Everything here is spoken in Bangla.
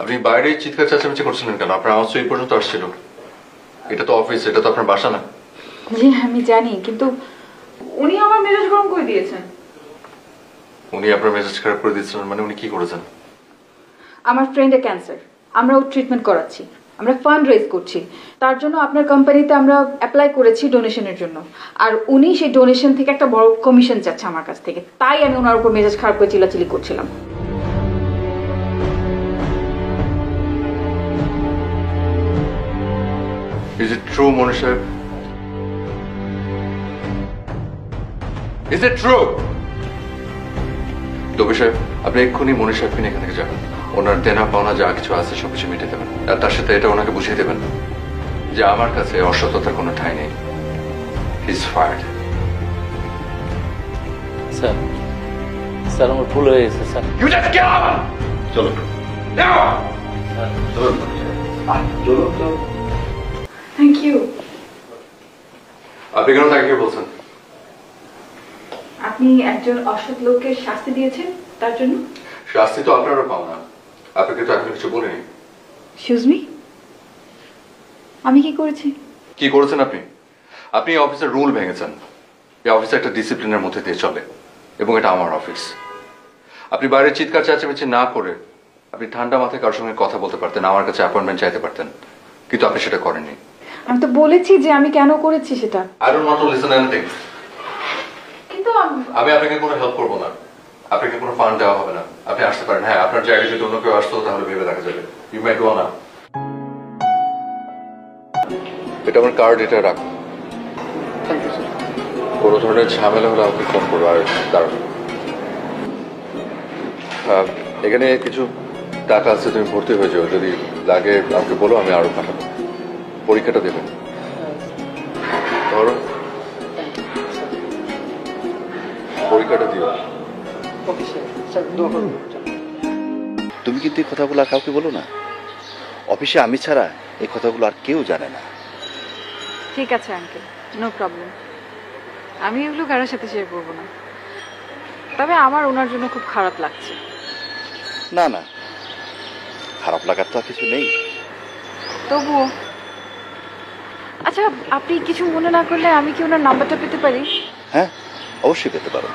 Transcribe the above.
আপনি বাইরে চিৎকার চেঁচামেচি করছিলেন কেন? আপনার আওয়াজ তো এই পর্যন্ত আসছিল। এটা তো অফিস, এটা তো আপনার বাসা না। জি আমি জানি, কিন্তু উনি আমার মেজাজ গরম করে দিয়েছেন। উনি আপনার মেজাজ খারাপ করে দিচ্ছিলেন মানে উনি কি করেছেন? আমার ফ্রেন্ডের ক্যান্সার, আমরা ওর ট্রিটমেন্ট করাচ্ছি, আমরা ফান্ড রেজ করছি, তার জন্য আপনার কোম্পানিতে আমরা অ্যাপ্লাই করেছি ডোনেশনের জন্য। আর উনি সেই ডোনেশন থেকে একটা বড় কমিশন চাচ্ছে আমার কাছ থেকে, তাই আমি ওনার উপর মেজাজ খারাপ করে চিল্লাচিল্লি করছিলাম। Is it true, মনি সাহেব? Is it true? তবে সাহেব, আপনি এক্ষুনি মনি সাহেবকে নিয়ে এখান থেকে যাবেন। ওনার দেনা পাওনা যা কিছু আছে সবকিছু মিটে দেবেন, আর তার সাথে এটা ওনাকে বুঝিয়ে দেবেন যে আমার কাছে অসততার কোনো ঠাঁই নেই। He's fired. স্যার স্যার আমার ভুল হয়ে গেছে sir. You just get up! চলো now! চলো চলো। Thank you. আপনি কেন থ্যাংক ইউ বলছেন? আপনি একজন অসৎ লোককে শাস্তি দিয়েছেন তার জন্য। শাস্তি তো আপনারও পাও না, আপনাকে তো এখন কিছু বলিনি। এক্সকিউজ মি, আমি কি করেছি? কি করেছেন আপনি? আপনি এই অফিসের রুল ভেঙেছেন। এই অফিসে একটা ডিসিপ্লিনের মধ্যে দিয়ে চলে, এবং এটা আমার অফিস। আপনি বাইরে চিৎকার চেঁচামেচি না করে আপনি ঠান্ডা মাথায় কারোর সঙ্গে কথা বলতে পারতেন, আমার কাছে অ্যাপয়েন্টমেন্ট চাইতে পারতেন, কিন্তু আপনি সেটা করেননি। আমি তো বলেছি যে আমি কেন করেছি সেটা। I don't want to listen anything. কিন্তু আমি আপনাকে কোনো হেল্প করবো না, আপনাকে কোনো ফান্ড দেওয়া হবে না। আপনি আসতে পারেন। হ্যাঁ, আপনার জায়গায় যদি অন্য কেউ আসতো তাহলে ভেবে দেখা যাবে। ইউ মাই গো না। এটা আমার কার্ড, এটা রাখুন। কোনো ধরনের ঝামেলা হলে আমাকে ফোন করবো। আর দাঁড়ান, এখানে কিছু টাকা আছে, তুমি ভর্তি হয়ে যাও। যদি লাগে আমাকে বলো, আমি আরো পাঠাবো। পরীক্ষাটা দেবেন। ধরো পরীক্ষাটা দিও। তুমি কিন্তু এই কথাগুলো আর কাউকে বলো না। অফিসে আমি ছাড়া এই কথাগুলো আর কেউ জানে না। ঠিক আছে আঙ্কেল, নো প্রবলেম। আমি এগুলো কারোর সাথে শেয়ার করবো না। তবে আমার ওনার জন্য খুব খারাপ লাগছে। না না, খারাপ লাগার তো আর কিছু নেই। তবুও আচ্ছা, আপনি কিছু মনে না করলে আমি কি ওনার নাম্বারটা পেতে পারি? হ্যাঁ, অবশ্যই পেতে পারো।